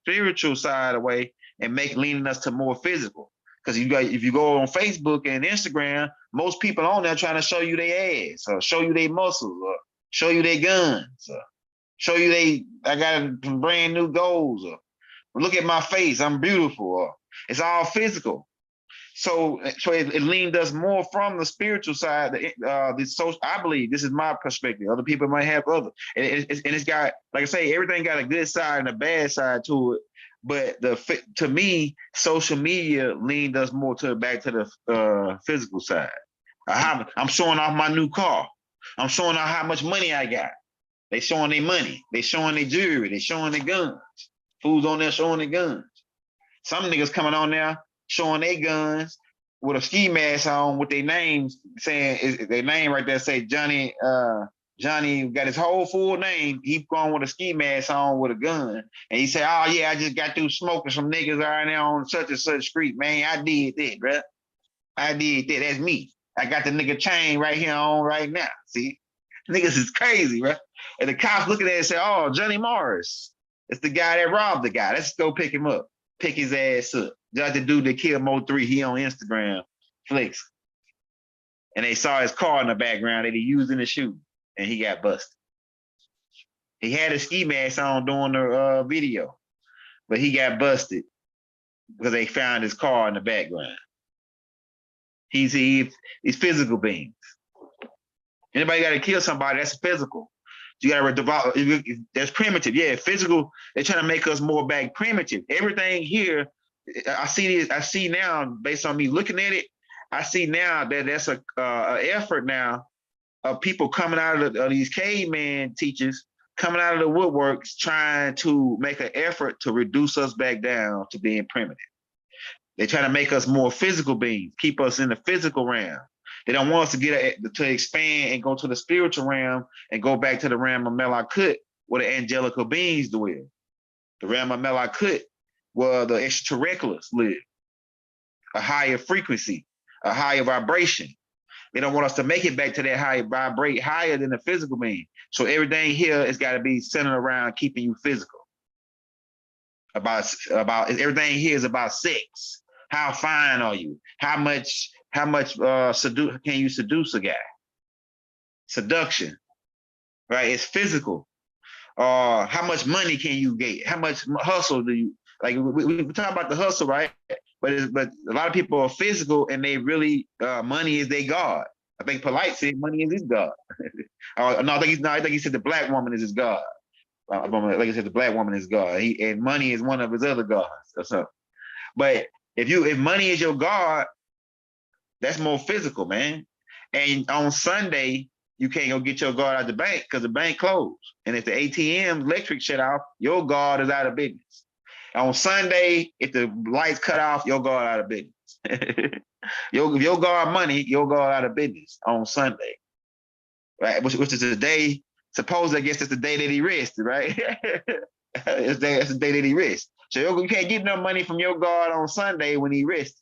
spiritual side away and leaning us to more physical. Because if you go on Facebook and Instagram, most people on there trying to show you their ass or show you their muscles or show you their guns or show you I got some brand new goals or look at my face, I'm beautiful. Or it's all physical. So it leaned us more from the spiritual side. I believe this is my perspective. Other people might have other, and it's got, like I say, everything got a good side and a bad side to it. But to me, social media leaned us more back to the physical side. I'm showing off my new car. I'm showing off how much money I got. They showing their money. They showing their jewelry. They showing their guns. Fools on there showing their guns. Some niggas coming on there showing their guns with a ski mask on with their names saying their name right there say Johnny. Johnny got his whole full name. He going with a ski mask on with a gun, and he said, "Oh yeah, I just got through smoking some niggas right now on such and such street, man. I did that, bro. I did that. That's me. I got the nigga chain right here on right now. See, niggas is crazy, bro." And the cops looking at it and say, "Oh, Johnny Morris. It's the guy that robbed the guy. Let's go pick him up. Pick his ass up." Just the dude that killed Mo3, he on Instagram flicks. And they saw his car in the background that he used in the shoot, and he got busted. He had a ski mask on during the video, but he got busted because they found his car in the background. He's physical beings. Anybody got to kill somebody, that's physical. You got to develop, that's primitive. Yeah, physical, they're trying to make us more back primitive. Everything here I see this. I see now, based on me looking at it, I see now that that's a effort now of people coming out of these caveman teachers coming out of the woodworks trying to make an effort to reduce us back down to being primitive. They try to make us more physical beings, keep us in the physical realm. They don't want us to expand and go to the spiritual realm and go back to the realm of Melakut, where the angelical beings dwell. The realm of Melakut, where the extraterrestrials live, a higher frequency, a higher vibration. They don't want us to make it back to that higher, vibrate higher than the physical being. So everything here has got to be centered around keeping you physical. About everything here is about sex. How fine are you? How much can you seduce a guy? Seduction, right? It's physical. How much money can you get? How much hustle do you like? We talk about the hustle, right? But a lot of people are physical and they really money is their god. I think Polite said money is his god. No, I think he said the black woman is his god. Like I said, the black woman is God. And money is one of his other gods or something. But if money is your god, that's more physical, man. And on Sunday, you can't go get your god out the bank because the bank closed. And if the ATM electric shut off, your god is out of business. On Sunday, if the lights cut off, your god out of business. your god money, your god out of business on Sunday, right? Which is the day. Suppose I guess it's the day that he rested, right? It's the day that he rested. So you can't get no money from your God on Sunday when he rested.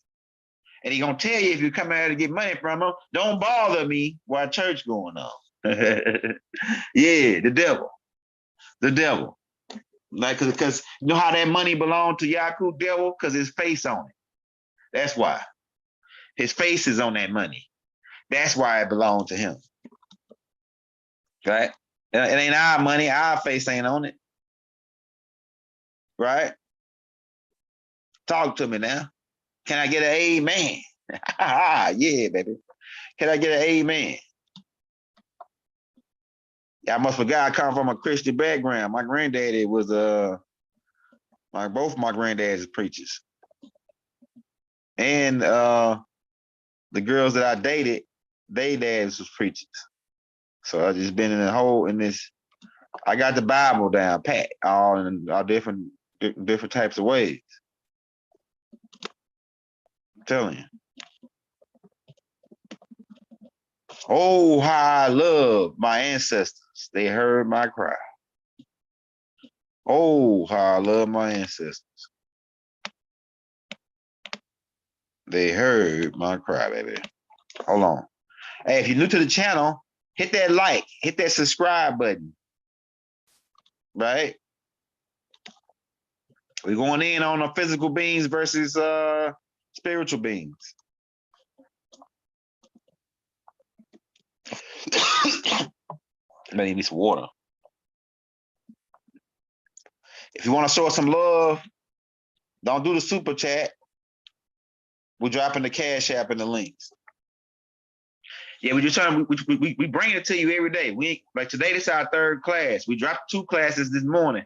And he gonna tell you if you come out to get money from him, don't bother me while church going on. Yeah, the devil. Like, because you know how that money belonged to Yaku devil? Because his face on it. That's why. His face is on that money. That's why it belonged to him. Right? It ain't our money. Our face ain't on it. Right? Talk to me now. Can I get an amen? Yeah, baby. Can I get an amen? Yeah, I must forgot I come from a Christian background. My granddaddy was both my granddads is preachers. And the girls that I dated, they dads was preachers. So I just been in this. I got the Bible down pat, all in all different types of ways. I'm telling you. Oh, how I love my ancestors. They heard my cry. Oh, how I love my ancestors. They heard my cry, baby. Hold on. Hey, if you're new to the channel, hit that like, hit that subscribe button. Right? We're going in on the physical beings versus spiritual beings. Maybe some water. If you want to show us some love, don't do the super chat. We're dropping the Cash App in the links. Yeah, we just trying. We bring it to you every day. We like today. This is our third class. We dropped 2 classes this morning.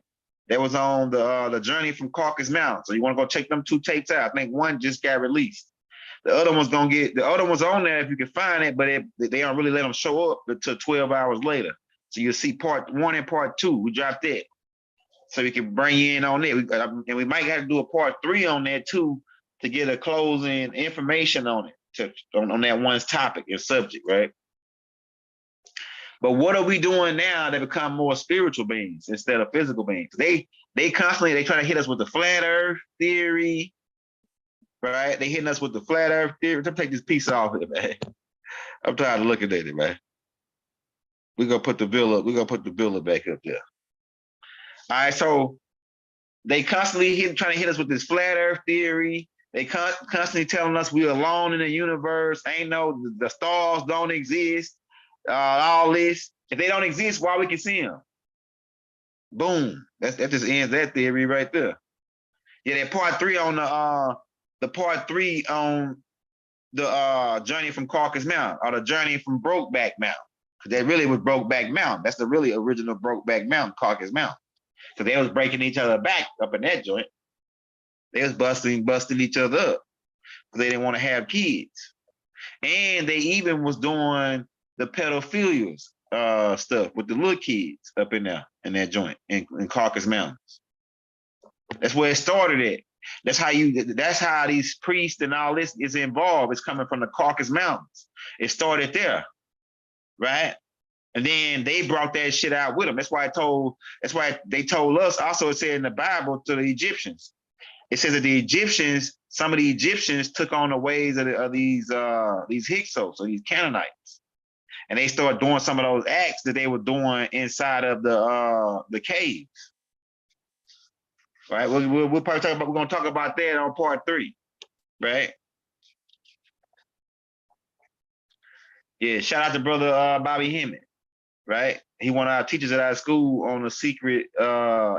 That was on the journey from Caucasus Mountain. So you want to go check them 2 tapes out. I think one just got released. The other one's on there if you can find it, but they don't really let them show up until 12 hours later. So you'll see part 1 and part 2. We dropped that, so we can bring you in on it. And we might have to do a part 3 on that too to get a closing information on it, on that one's topic and subject, right? But what are we doing now to become more spiritual beings instead of physical beings? They constantly try to hit us with the flat earth theory, right? They hitting us with the flat earth theory. Let's take this piece off here, man. I'm tired of looking at it, man. We're gonna put the bill back up there. All right, so they constantly trying to hit us with this flat earth theory. They constantly telling us we're alone in the universe. The stars don't exist. All this. If they don't exist, why we can see them? Boom. That just ends that theory right there. Yeah, that part 3 on the journey from Caucasus Mountain, or the journey from Brokeback Mountain. Because that really was Brokeback Mountain. That's the really original Brokeback Mountain, Caucasus Mountain. Because they was breaking each other back up in that joint. They was busting each other up because they didn't want to have kids. And they even was doing the pedophilia stuff with the little kids up in that joint in Caucasus Mountains. That's where it started at. That's how these priests and all this is involved. It's coming from the Caucasus Mountains. It started there, right? And then they brought that shit out with them. That's why they told us also. It said in the Bible to the Egyptians. It says that some of the Egyptians took on the ways of these Hyksos or these Canaanites, and they started doing some of those acts that they were doing inside of the caves. Right? We'll probably talk about. We're gonna talk about that on part 3, right? Yeah. Shout out to brother Bobby Hemmett. Right? He one of our teachers at our school on the secret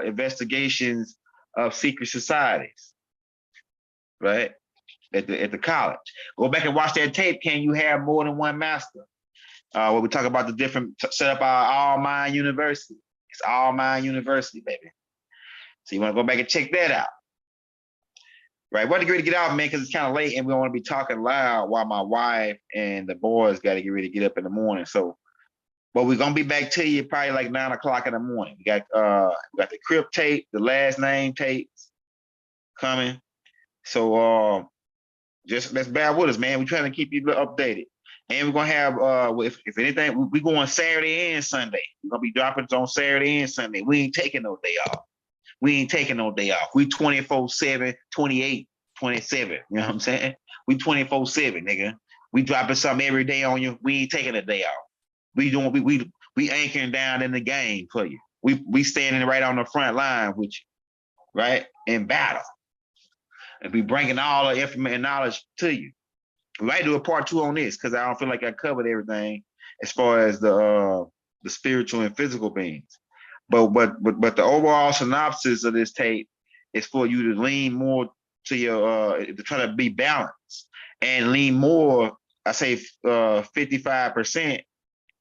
investigations of secret societies. Right? At the college. Go back and watch that tape. Can you have more than one master? Where we talk about the different set up our All Mind University. It's All Mind University, baby. So you want to go back and check that out. Right. We're ready to get out, man, because it's kind of late and we don't want to be talking loud while my wife and the boys got to get ready to get up in the morning. So, but we're gonna be back to you probably like 9 o'clock in the morning. We got the Crip tape, the last name tapes coming. So just let's bear with us, man. We're trying to keep you updated. And we're gonna have if anything, we go on Saturday and Sunday. We're gonna be dropping on Saturday and Sunday. We ain't taking no day off. We 24/7, 28, 27. You know what I'm saying? We 24/7, nigga. We dropping something every day on you. We ain't taking a day off. We anchoring down in the game for you. We standing right on the front line with you, right? In battle. And we bringing all the information and knowledge to you. We might do a part 2 on this because I don't feel like I covered everything as far as the spiritual and physical beings. But the overall synopsis of this tape is for you to lean more to your to try to be balanced and lean more. I say 55%,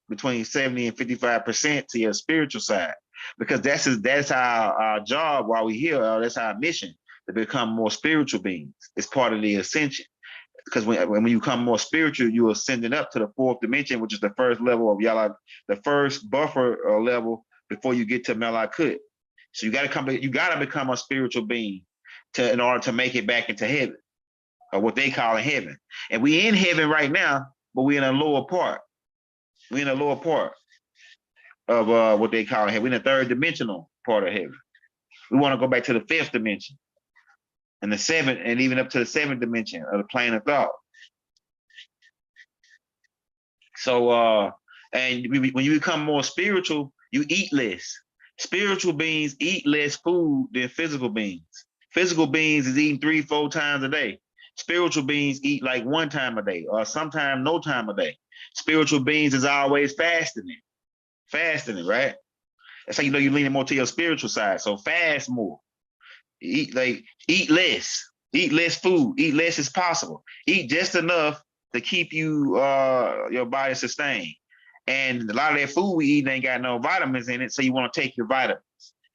between 70 and 55% to your spiritual side, because that's our job while we're here. That's our mission, to become more spiritual beings. It's part of the ascension. Because when you become more spiritual, you are ascending up to the 4th dimension, which is the first level of Yala, the first buffer level before you get to Malakut. So you got to become a spiritual being in order to make it back into heaven, or what they call in heaven. And we in heaven right now, but we're in a lower part. We're in a lower part of what they call heaven. We're in the 3rd dimensional part of heaven. We want to go back to the 5th dimension and the 7th, and even up to the 7th dimension of the plane of thought. So, and when you become more spiritual, you eat less. Spiritual beings eat less food than physical beings. Physical beings is eating 3-4 times a day. Spiritual beings eat like 1 time a day, or sometimes no time a day. Spiritual beings is always fasting, right? That's how you know you're leaning more to your spiritual side. So fast more. Eat less food, eat less as possible. Eat just enough to keep you your body sustained. And a lot of that food we eat ain't got no vitamins in it, so you want to take your vitamins.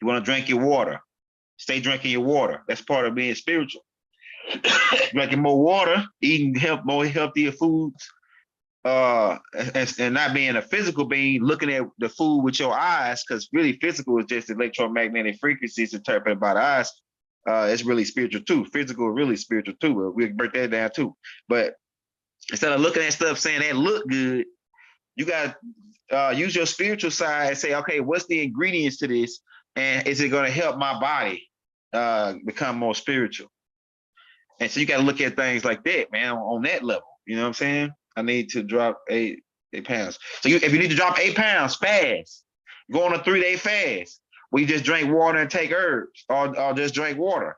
You want to drink your water. Stay drinking your water. That's part of being spiritual. Drinking more water, eating more healthier foods, and not being a physical being, looking at the food with your eyes, because really physical is just electromagnetic frequencies interpreted by the eyes. It's really spiritual too. Physical, really spiritual too. We'll break that down too. But instead of looking at stuff saying that look good, you got to use your spiritual side and say, okay, what's the ingredients to this? And is it going to help my body become more spiritual? And so you got to look at things like that, man, on that level. You know what I'm saying? I need to drop 8 pounds. So if you need to drop 8 pounds, fast. Go on a 3-day fast. We just drink water and take herbs, or just drink water,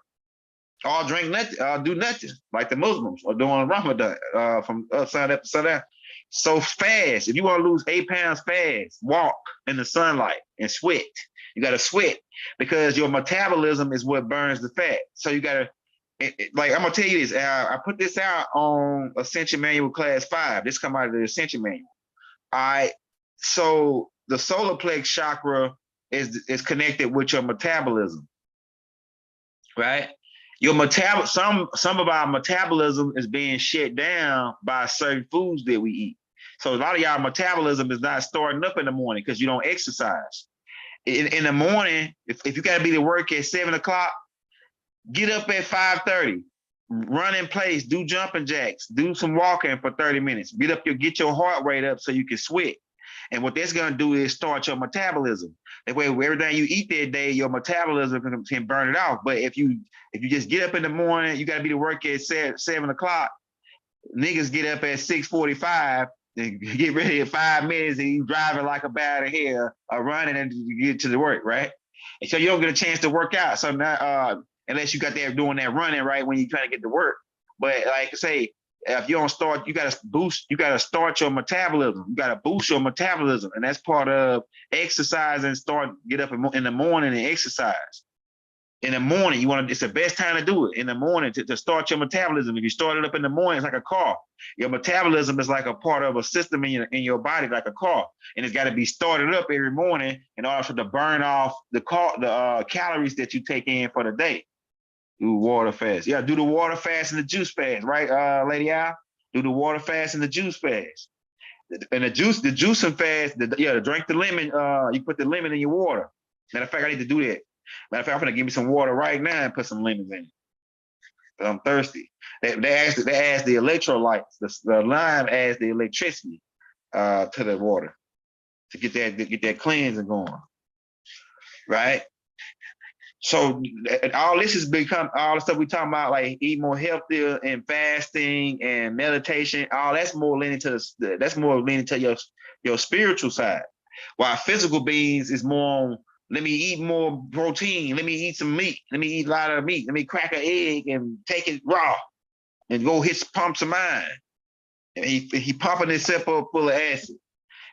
or drink nothing, do nothing, like the Muslims are doing Ramadan from sundown up to sundown. So fast. If you want to lose 8 pounds, fast. Walk in the sunlight and sweat. You got to sweat because your metabolism is what burns the fat. So you got to, like, I'm gonna tell you this. I put this out on Ascension Manual Class 5. This come out of the Ascension Manual. All right. So the solar plex chakra is connected with your metabolism, right? Your some of our metabolism is being shut down by certain foods that we eat. So a lot of y'all metabolism is not starting up in the morning because you don't exercise. In the morning, if you got to be to work at 7 o'clock, get up at 5:30, run in place, do jumping jacks, do some walking for 30 minutes. Get your heart rate up so you can sweat. And what that's gonna do is start your metabolism. That way, everything you eat that day, your metabolism can burn it off. But if you just get up in the morning, you gotta be to work at 7 o'clock. Niggas get up at 6:45 and get ready in 5 minutes, and you driving like a bat of hell, or running and you get to the work, right? And so you don't get a chance to work out. So now, unless you got there doing that running right when you're trying to get to work. But like I say, if you don't start, you gotta start your metabolism. You gotta boost your metabolism. And that's part of exercise and get up in the morning and exercise. In the morning, it's the best time to do it in the morning to start your metabolism. If you start it up in the morning, it's like a car. Your metabolism is like a part of a system in your body, like a car. And it's got to be started up every morning in order to burn off the calories that you take in for the day. Do water fast. Yeah, do the water fast and the juice fast, right, Lady Al? Do the water fast and the juice fast. And the juicing fast, drink the lemon, you put the lemon in your water. Matter of fact, I need to do that. Matter of fact, I'm gonna give me some water right now and put some lemons in it. I'm thirsty. They add the electrolytes. The lime adds the electricity to the water to get that cleansing going, right? So all this has become all the stuff we talking about, like eat more healthier and fasting and meditation. All that's more leaning to your spiritual side, while physical beings is more on, let me eat more protein, let me eat some meat, let me eat a lot of meat, let me crack an egg and take it raw and go pump some iron. And he pumping himself up full of acid.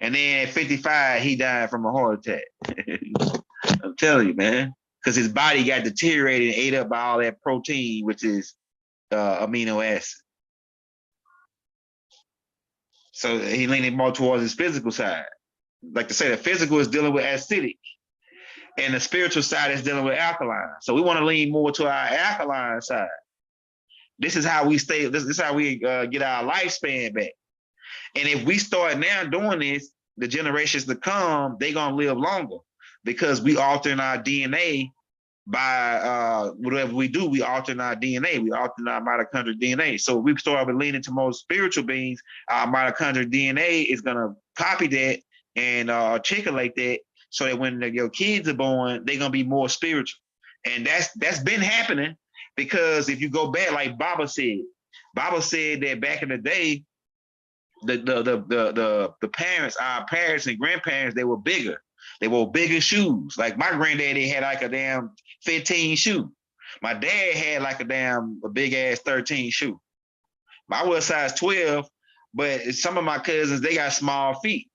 And then at 55, he died from a heart attack. I'm telling you, man. Because his body got deteriorated and ate up by all that protein, which is amino acid. So he leaning more towards his physical side. Like to say, the physical is dealing with acidic, and the spiritual side is dealing with alkaline. So we want to lean more to our alkaline side. This is how we stay. This is how we get our lifespan back. And if we start now doing this, the generations to come, they're gonna live longer because we altering our DNA by whatever we do. We altering our DNA, we altering our mitochondrial DNA. So we start leaning to more spiritual beings. Our mitochondrial DNA is gonna copy that and articulate that, so that when your kids are born, they're gonna be more spiritual. And that's been happening, because if you go back, like Baba said that back in the day, the parents, our parents and grandparents, they were bigger. They wore bigger shoes. Like my granddaddy had like a damn 15 shoe. My dad had like a big ass 13 shoe. I was size 12, but some of my cousins, they got small feet.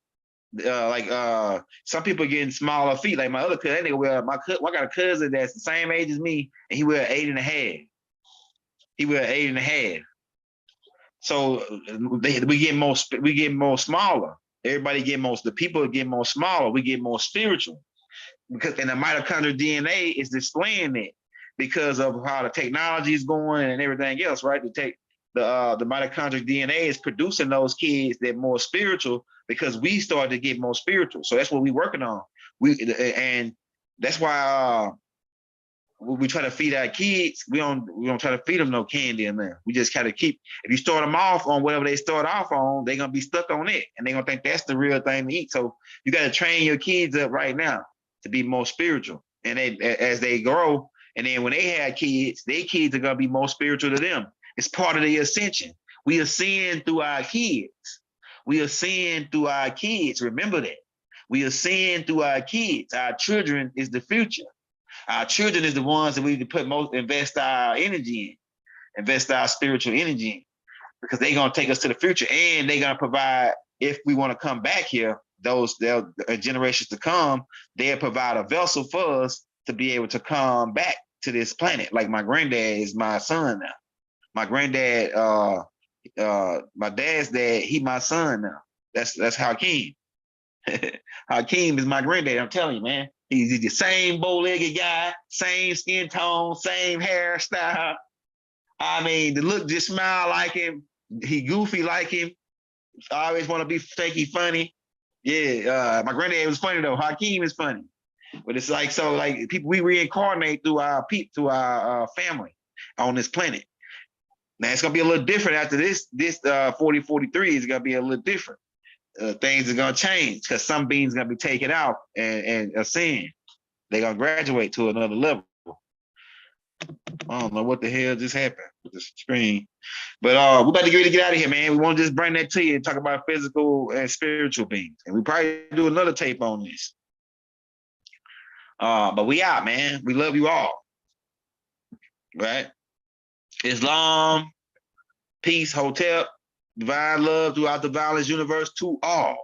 Some people getting smaller feet. Like my other cousin, I got a cousin that's the same age as me, and he wear 8.5. He wear 8.5. So we get more smaller. Everybody get more. The people get more smaller. We get more spiritual, because and the mitochondrial DNA is displaying it because of how the technology is going and everything else, right? The mitochondrial DNA is producing those kids that more spiritual, because we started to get more spiritual. So that's what we're working on. And that's why we try to feed our kids. We don't try to feed them no candy in there. We just kind of keep. If you start them off on whatever they start off on, they're gonna be stuck on it, and they're gonna think that's the real thing to eat. So you got to train your kids up right now to be more spiritual, and as they grow, and then when they have kids, their kids are gonna be more spiritual to them. It's part of the ascension. We ascend through our kids. We ascend through our kids. Remember that. We ascend through our kids. Our children is the future. Our children is the ones that we need to invest our energy in, invest our spiritual energy in, because they're gonna take us to the future, and they're gonna provide, if we want to come back here, those generations to come, they'll provide a vessel for us to be able to come back to this planet. Like my granddad is my son now. My granddad, my dad's dad, he my son now. That's Hakeem. Hakeem is my granddad. I'm telling you, man. He's the same bow-legged guy, same skin tone, same hairstyle. I mean, the look just smile like him. He goofy like him. I always want to be fakey funny. Yeah, my granddad was funny though. Hakeem is funny, but it's like so like people we reincarnate through our family on this planet. Now it's gonna be a little different after this 4043 is gonna be a little different. Things are gonna change because some beings are gonna be taken out and ascend. They're gonna graduate to another level. I don't know what the hell just happened with the screen. But we're about to get ready to get out of here, man. We want to just bring that to you and talk about physical and spiritual beings. And we probably do another tape on this. But we out, man. We love you all. Right? Islam, peace, hotel, divine love throughout the violence universe to all.